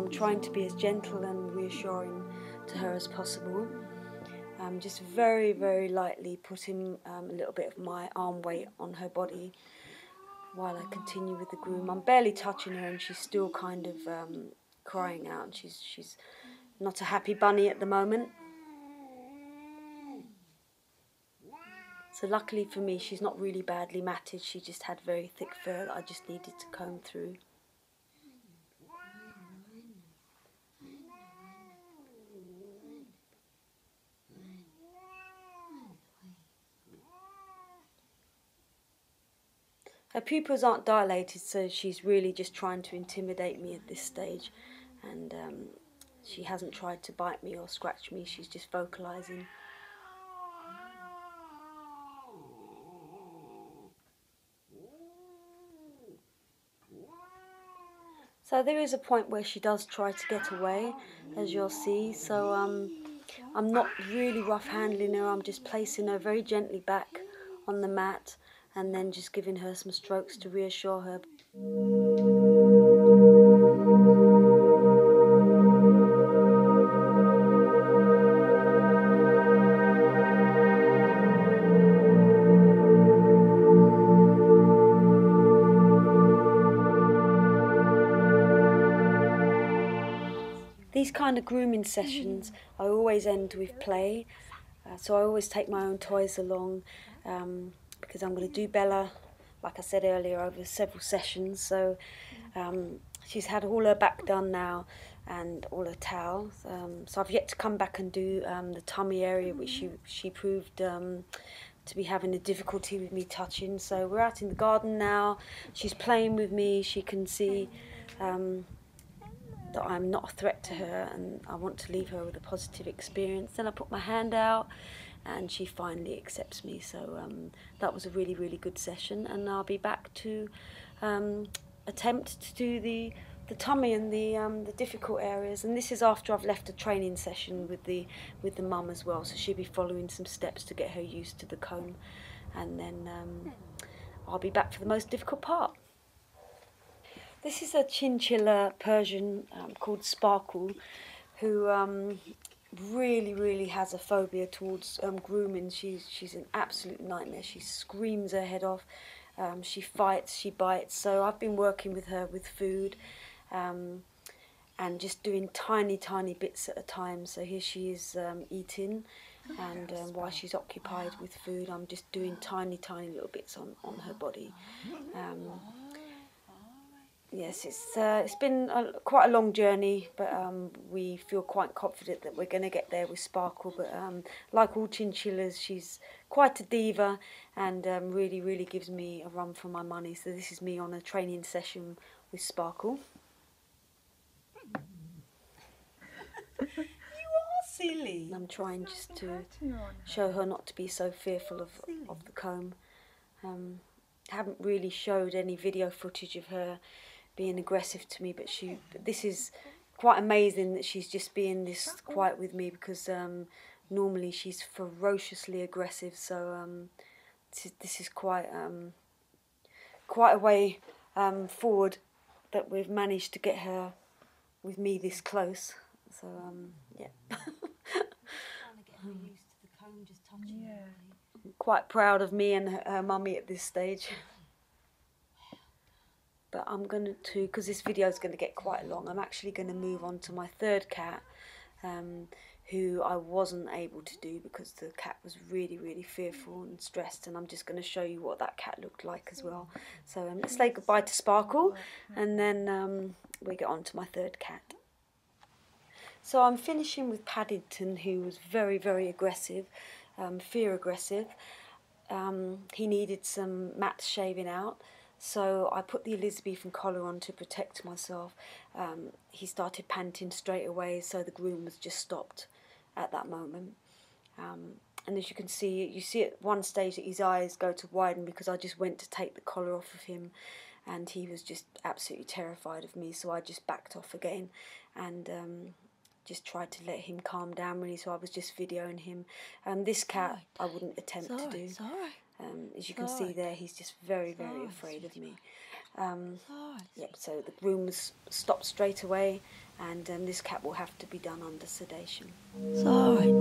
I'm trying to be as gentle and reassuring to her as possible. Just very, very lightly putting a little bit of my arm weight on her body while I continue with the groom. I'm barely touching her and she's still kind of crying out. She's not a happy bunny at the moment. So luckily for me, she's not really badly matted. She just had very thick fur that I just needed to comb through. Her pupils aren't dilated, so she's really just trying to intimidate me at this stage. And she hasn't tried to bite me or scratch me, she's just vocalising. So there is a point where she does try to get away, as you'll see. So I'm not really rough handling her, I'm just placing her very gently back on the mat and then just giving her some strokes to reassure her. These kind of grooming sessions I always end with play, so I always take my own toys along because I'm going to do Bella, like I said earlier, over several sessions. So she's had all her back done now and all her towels, so I've yet to come back and do the tummy area, which she proved to be having a difficulty with me touching. So we're out in the garden now, she's playing with me, she can see that I'm not a threat to her and I want to leave her with a positive experience. Then I put my hand out and she finally accepts me. So that was a really, really good session, and I'll be back to attempt to do the tummy and the difficult areas. And this is after I've left a training session with the mum as well, so she'll be following some steps to get her used to the comb, and then I'll be back for the most difficult part. This is a chinchilla Persian called Sparkle, who really, really has a phobia towards grooming. She's an absolute nightmare. She screams her head off. She fights, she bites. So I've been working with her with food and just doing tiny, tiny bits at a time. So here she is eating, and while she's occupied with food, I'm just doing tiny, tiny little bits on her body. Yes, it's been quite a long journey, but we feel quite confident that we're going to get there with Sparkle. But like all chinchillas, she's quite a diva and really, really gives me a run for my money. So this is me on a training session with Sparkle. You are silly. And I'm trying just to show her not to be so fearful of the comb. Haven't really showed any video footage of her being aggressive to me, but this is quite amazing that she's just being this quiet with me, because normally she's ferociously aggressive. So this is quite a way forward that we've managed to get her with me this close. So yeah. Trying to get her used to the comb just touching her. I'm quite proud of me and her mummy at this stage. But I'm going to, because this video is going to get quite long, I'm actually going to move on to my third cat, who I wasn't able to do because the cat was really, really fearful and stressed, and I'm just going to show you what that cat looked like as well. So let's say goodbye to Sparkle, and then we get on to my third cat. So I'm finishing with Paddington, who was very, very aggressive, fear aggressive. He needed some mats shaving out. So I put the Elizabethan collar on to protect myself. He started panting straight away, so the groom was just stopped at that moment. And as you can see, you see at one stage that his eyes go to widen because I just went to take the collar off of him, and he was just absolutely terrified of me. So I just backed off again and just tried to let him calm down really. So I was just videoing him. This cat I wouldn't attempt to do. As you can see there, he's just very, very afraid of me. Yep, so the groom was stopped straight away, and this cat will have to be done under sedation. It's alright,